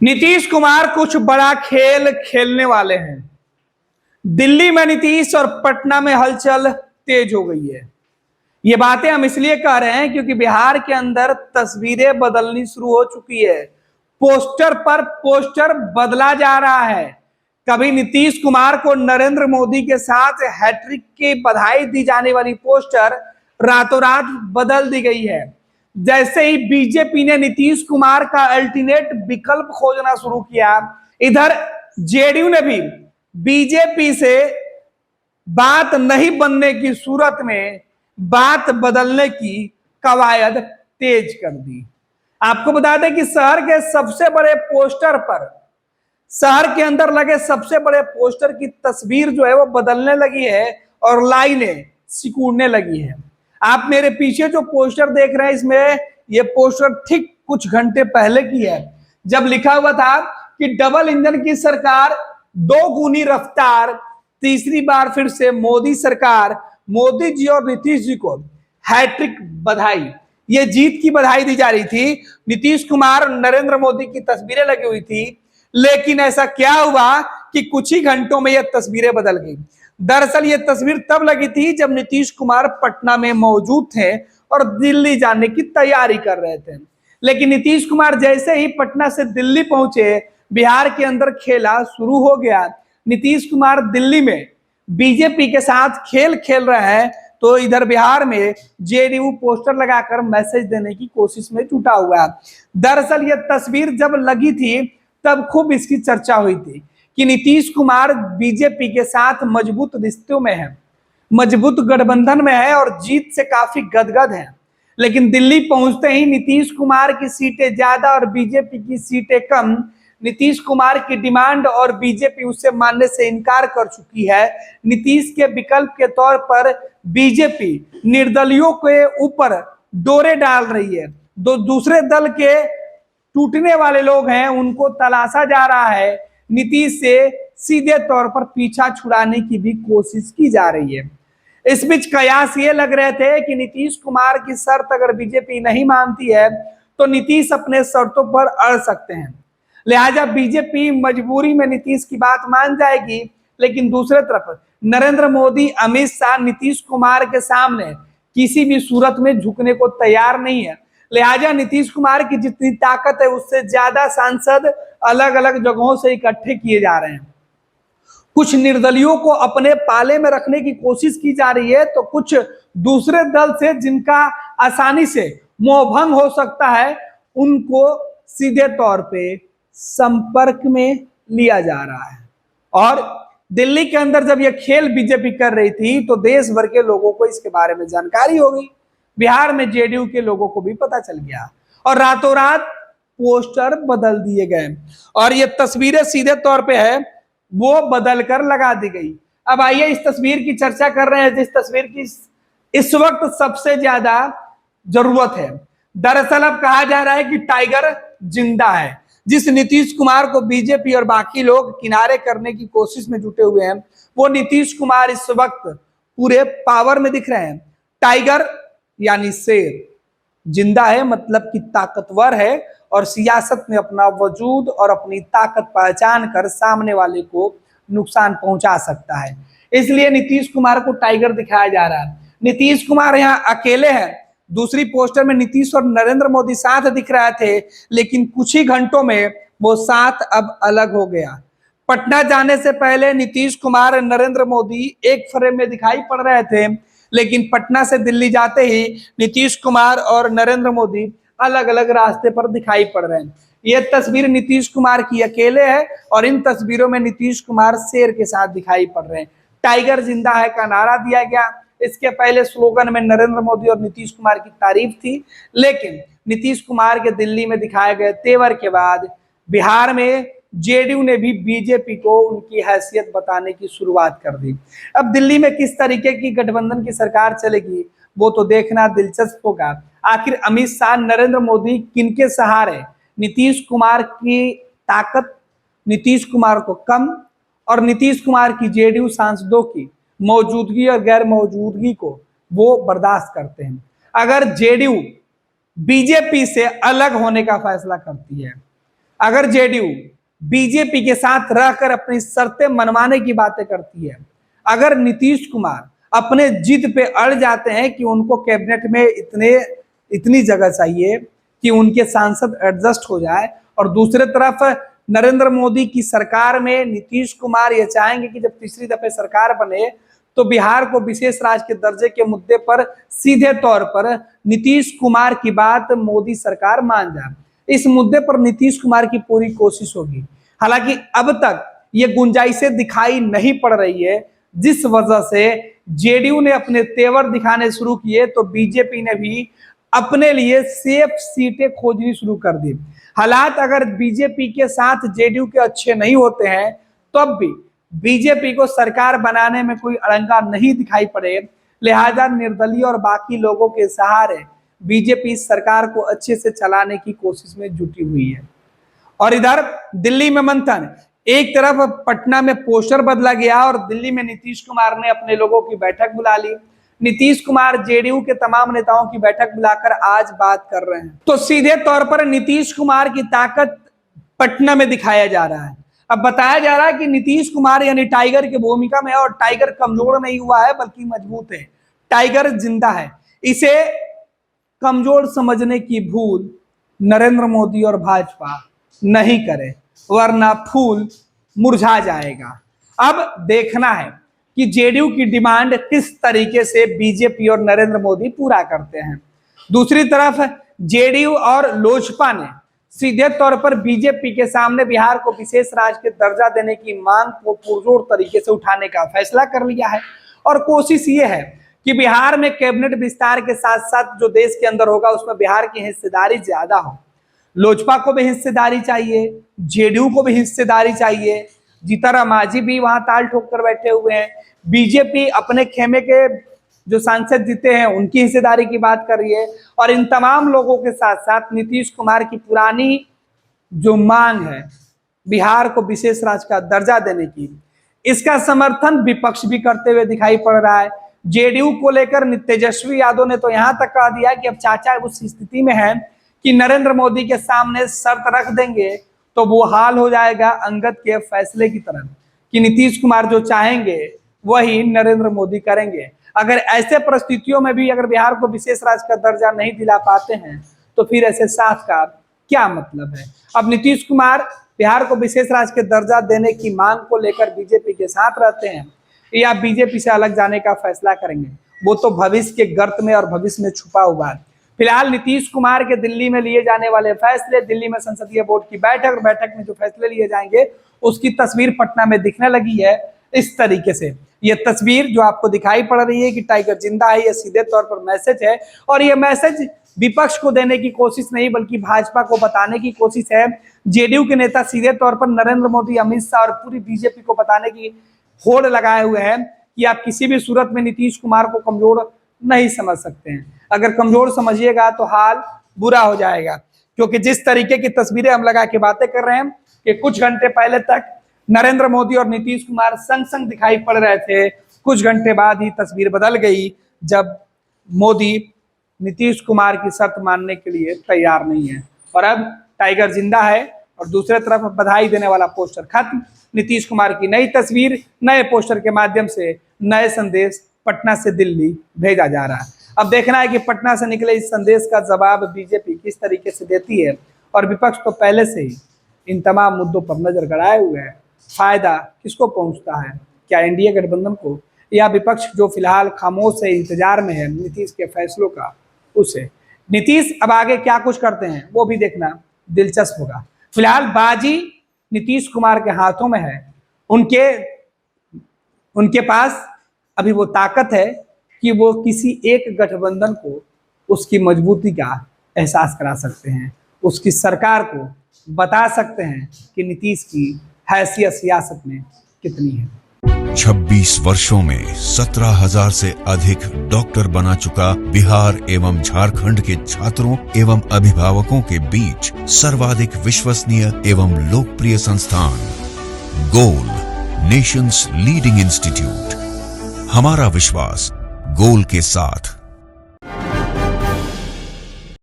नीतीश कुमार कुछ बड़ा खेल खेलने वाले हैं। दिल्ली में नीतीश और पटना में हलचल तेज हो गई है। ये बातें हम इसलिए कह रहे हैं क्योंकि बिहार के अंदर तस्वीरें बदलनी शुरू हो चुकी है। पोस्टर पर पोस्टर बदला जा रहा है। कभी नीतीश कुमार को नरेंद्र मोदी के साथ हैट्रिक की बधाई दी जाने वाली पोस्टर रातों रात बदल दी गई है। जैसे ही बीजेपी ने नीतीश कुमार का अल्टरनेट विकल्प खोजना शुरू किया, इधर जेडीयू ने भी बीजेपी से बात नहीं बनने की सूरत में बात बदलने की कवायद तेज कर दी। आपको बता दें कि शहर के सबसे बड़े पोस्टर पर, शहर के अंदर लगे सबसे बड़े पोस्टर की तस्वीर जो है वो बदलने लगी है और लाइनें सिकुड़ने लगी है। आप मेरे पीछे जो पोस्टर देख रहे हैं, इसमें ये पोस्टर ठीक कुछ घंटे पहले की है, जब लिखा हुआ था कि डबल इंजन की सरकार, दो गुनी रफ्तार, तीसरी बार फिर से मोदी सरकार, मोदी जी और नीतीश जी को हैट्रिक बधाई। ये जीत की बधाई दी जा रही थी। नीतीश कुमार और नरेंद्र मोदी की तस्वीरें लगी हुई थी, लेकिन ऐसा क्या हुआ कि कुछ ही घंटों में यह तस्वीरें बदल गई। दरअसल ये तस्वीर तब लगी थी जब नीतीश कुमार पटना में मौजूद थे और दिल्ली जाने की तैयारी कर रहे थे। लेकिन नीतीश कुमार जैसे ही पटना से दिल्ली पहुंचे, बिहार के अंदर खेला शुरू हो गया। नीतीश कुमार दिल्ली में बीजेपी के साथ खेल खेल रहे हैं, तो इधर बिहार में जेडीयू पोस्टर लगाकर मैसेज देने की कोशिश में जुटा हुआ है। दरअसल यह तस्वीर जब लगी थी तब खूब इसकी चर्चा हुई थी कि नीतीश कुमार बीजेपी के साथ मजबूत रिश्तों में है, मजबूत गठबंधन में है और जीत से काफी गदगद है। लेकिन दिल्ली पहुंचते ही नीतीश कुमार की सीटें ज्यादा और बीजेपी की सीटें कम। नीतीश कुमार की डिमांड और बीजेपी उसे मानने से इनकार कर चुकी है। नीतीश के विकल्प के तौर पर बीजेपी निर्दलियों के ऊपर डोरे डाल रही है। दूसरे दल के टूटने वाले लोग हैं, उनको तलाशा जा रहा है। नीतीश से सीधे तौर पर पीछा छुड़ाने की भी कोशिश की जा रही है। इस बीच कयास ये लग रहे थे कि नीतीश कुमार की शर्त अगर बीजेपी नहीं मानती है तो नीतीश अपने शर्तों पर अड़ सकते हैं। लिहाजा बीजेपी मजबूरी में नीतीश की बात मान जाएगी। लेकिन दूसरे तरफ नरेंद्र मोदी, अमित शाह नीतीश कुमार के सामने किसी भी सूरत में झुकने को तैयार नहीं है। लिहाजा नीतीश कुमार की जितनी ताकत है उससे ज्यादा सांसद अलग अलग जगहों से इकट्ठे किए जा रहे हैं। कुछ निर्दलियों को अपने पाले में रखने की कोशिश की जा रही है, तो कुछ दूसरे दल से जिनका आसानी से मोहभंग हो सकता है, उनको सीधे तौर पे संपर्क में लिया जा रहा है। और दिल्ली के अंदर जब यह खेल बीजेपी कर रही थी तो देश भर के लोगों को इसके बारे में जानकारी हो गई। बिहार में जेडीयू के लोगों को भी पता चल गया और रातों रात पोस्टर बदल दिए गए और ये तस्वीरें सीधे तौर पे है वो बदल कर लगा दी गई। अब आइए इस तस्वीर की चर्चा कर रहे हैं, जिस तस्वीर की इस वक्त सबसे ज्यादा जरूरत है। दरअसल अब कहा जा रहा है कि टाइगर जिंदा है। जिस नीतीश कुमार को बीजेपी और बाकी लोग किनारे करने की कोशिश में जुटे हुए हैं, वो नीतीश कुमार इस वक्त पूरे पावर में दिख रहे हैं। टाइगर यानी शेर जिंदा है, मतलब कि ताकतवर है और सियासत में अपना वजूद और अपनी ताकत पहचान कर सामने वाले को नुकसान पहुंचा सकता है। इसलिए नीतीश कुमार को टाइगर दिखाया जा रहा है। नीतीश कुमार यहाँ अकेले हैं। दूसरी पोस्टर में नीतीश और नरेंद्र मोदी साथ दिख रहे थे, लेकिन कुछ ही घंटों में वो साथ अब अलग हो गया। पटना जाने से पहले नीतीश कुमार और नरेंद्र मोदी एक फ्रेम में दिखाई पड़ रहे थे, लेकिन पटना से दिल्ली जाते ही नीतीश कुमार और नरेंद्र मोदी अलग अलग रास्ते पर दिखाई पड़ रहे हैं। ये तस्वीर नीतीश कुमार की अकेले है और इन तस्वीरों में नीतीश कुमार शेर के साथ दिखाई पड़ रहे हैं। टाइगर जिंदा है का नारा दिया गया। इसके पहले स्लोगन में नरेंद्र मोदी और नीतीश कुमार की तारीफ थी, लेकिन नीतीश कुमार के दिल्ली में दिखाए गए तेवर के बाद बिहार में जेडीयू ने भी बीजेपी को उनकी हैसियत बताने की शुरुआत कर दी। अब दिल्ली में किस तरीके की गठबंधन की सरकार चलेगी वो तो देखना दिलचस्प होगा। आखिर अमित शाह, नरेंद्र मोदी किनके सहारे नीतीश कुमार की ताकत नीतीश कुमार को कम और नीतीश कुमार की जेडीयू सांसदों की मौजूदगी और गैर मौजूदगी को वो बर्दाश्त करते हैं। अगर जेडीयू बीजेपी से अलग होने का फैसला करती है अगर जेडीयू बीजेपी के साथ रहकर अपनी शर्तें मनवाने की बातें करती है, अगर नीतीश कुमार अपने जिद पे अड़ जाते हैं कि उनको कैबिनेट में इतनी जगह चाहिए कि उनके सांसद एडजस्ट हो जाए, और दूसरे तरफ नरेंद्र मोदी की सरकार में नीतीश कुमार ये चाहेंगे कि जब तीसरी दफे सरकार बने तो बिहार को विशेष राज्य के दर्जे के मुद्दे पर सीधे तौर पर नीतीश कुमार की बात मोदी सरकार मान जाए, इस मुद्दे पर नीतीश कुमार की पूरी कोशिश होगी। हालांकि अब तक ये गुंजाइशें दिखाई नहीं पड़ रही है, जिस वजह से जेडीयू ने अपने तेवर दिखाने शुरू किए तो बीजेपी ने भी अपने लिए सेफ सीटें खोजनी शुरू कर दी। हालात अगर बीजेपी के साथ जेडीयू के अच्छे नहीं होते हैं तब भी बीजेपी को सरकार बनाने में कोई अड़ंगा नहीं दिखाई पड़े, लिहाजा निर्दलीय और बाकी लोगों के सहारे बीजेपी सरकार को अच्छे से चलाने की कोशिश में जुटी हुई है। और इधर दिल्ली में मंथन, एक तरफ पटना में पोस्टर बदला गया और दिल्ली में नीतीश कुमार ने अपने लोगों की बैठक बुला ली। नीतीश कुमार जेडीयू के तमाम नेताओं की बैठक बुलाकर आज बात कर रहे हैं, तो सीधे तौर पर नीतीश कुमार की ताकत पटना में दिखाया जा रहा है। अब बताया जा रहा है कि नीतीश कुमार यानी टाइगर की भूमिका में है, और टाइगर कमजोर नहीं हुआ है बल्कि मजबूत है, टाइगर जिंदा है। इसे कमजोर समझने की भूल नरेंद्र मोदी और भाजपा नहीं करे, वरना फूल मुरझा जाएगा। अब देखना है कि जेडीयू की डिमांड किस तरीके से बीजेपी और नरेंद्र मोदी पूरा करते हैं। दूसरी तरफ जेडीयू और लोजपा ने सीधे तौर पर बीजेपी के सामने बिहार को विशेष राज्य के दर्जा देने की मांग को पुरजोर तरीके से उठाने का फैसला कर लिया है, और कोशिश ये है कि बिहार में कैबिनेट विस्तार के साथ साथ जो देश के अंदर होगा उसमें बिहार की हिस्सेदारी ज्यादा हो। लोजपा को भी हिस्सेदारी चाहिए, जेडीयू को भी हिस्सेदारी चाहिए, जीतनराम मांझी भी वहां ताल ठोक कर बैठे हुए हैं। बीजेपी अपने खेमे के जो सांसद जीते हैं उनकी हिस्सेदारी की बात कर रही है, और इन तमाम लोगों के साथ साथ नीतीश कुमार की पुरानी जो मांग है बिहार को विशेष राज्य का दर्जा देने की, इसका समर्थन विपक्ष भी करते हुए दिखाई पड़ रहा है। जेडीयू को लेकर तेजस्वी यादव ने तो यहां तक कह दिया कि अब चाचा उस स्थिति में है कि नरेंद्र मोदी के सामने शर्त रख देंगे तो वो हाल हो जाएगा अंगद के फैसले की तरह, कि नीतीश कुमार जो चाहेंगे वही नरेंद्र मोदी करेंगे। अगर ऐसे परिस्थितियों में भी अगर बिहार को विशेष राज्य का दर्जा नहीं दिला पाते हैं तो फिर ऐसे साथ का क्या मतलब है। अब नीतीश कुमार बिहार को विशेष राज्य के दर्जा देने की मांग को लेकर बीजेपी के साथ रहते हैं या बीजेपी से अलग जाने का फैसला करेंगे, वो तो भविष्य के गर्त में और भविष्य में छुपा हुआ है। फिलहाल नीतीश कुमार के दिल्ली में लिए जाने वाले फैसले, दिल्ली में संसदीय बोर्ड की बैठक और बैठक में जो फैसले लिए जाएंगे उसकी तस्वीर पटना में दिखने लगी है इस तरीके से। ये तस्वीर जो आपको दिखाई पड़ रही है कि टाइगर जिंदा है, ये सीधे तौर पर मैसेज है, और ये मैसेज विपक्ष को देने की कोशिश नहीं बल्कि भाजपा को बताने की कोशिश है। जेडीयू के नेता सीधे तौर पर नरेंद्र मोदी, अमित शाह और पूरी बीजेपी को बताने की होड़ लगाए हुए हैं कि आप किसी भी सूरत में नीतीश कुमार को कमजोर नहीं समझ सकते हैं। अगर कमजोर समझिएगा तो हाल बुरा हो जाएगा, क्योंकि जिस तरीके की तस्वीरें हम लगा के बातें कर रहे हैं कि कुछ घंटे पहले तक नरेंद्र मोदी और नीतीश कुमार संग संग दिखाई पड़ रहे थे, कुछ घंटे बाद ही तस्वीर बदल गई जब मोदी नीतीश कुमार की शर्त मानने के लिए तैयार नहीं है, और अब टाइगर जिंदा है और दूसरे तरफ बधाई देने वाला पोस्टर खत्म। नीतीश कुमार की नई तस्वीर नए पोस्टर के माध्यम से नए संदेश पटना से दिल्ली भेजा जा रहा है। अब देखना है कि पटना से निकले इस संदेश का जवाब बीजेपी किस तरीके से देती है, और विपक्ष तो पहले से ही इन तमाम मुद्दों पर नजर गड़ाए हुए है। फायदा किसको पहुंचता है, क्या एनडीए गठबंधन को या विपक्ष जो फिलहाल खामोश है, इंतजार में है नीतीश के फैसलों का, उसे। नीतीश अब आगे क्या कुछ करते हैं वो भी देखना दिलचस्प होगा। फिलहाल बाजी नीतीश कुमार के हाथों में है, उनके पास अभी वो ताकत है कि वो किसी एक गठबंधन को उसकी मजबूती का एहसास करा सकते हैं, उसकी सरकार को बता सकते हैं कि नीतीश की हैसियत सियासत में कितनी है। 26 वर्षों में 17,000 से अधिक डॉक्टर बना चुका बिहार एवं झारखंड के छात्रों एवं अभिभावकों के बीच सर्वाधिक विश्वसनीय एवं लोकप्रिय संस्थान गोल, नेशंस लीडिंग इंस्टीट्यूट। हमारा विश्वास गोल के साथ।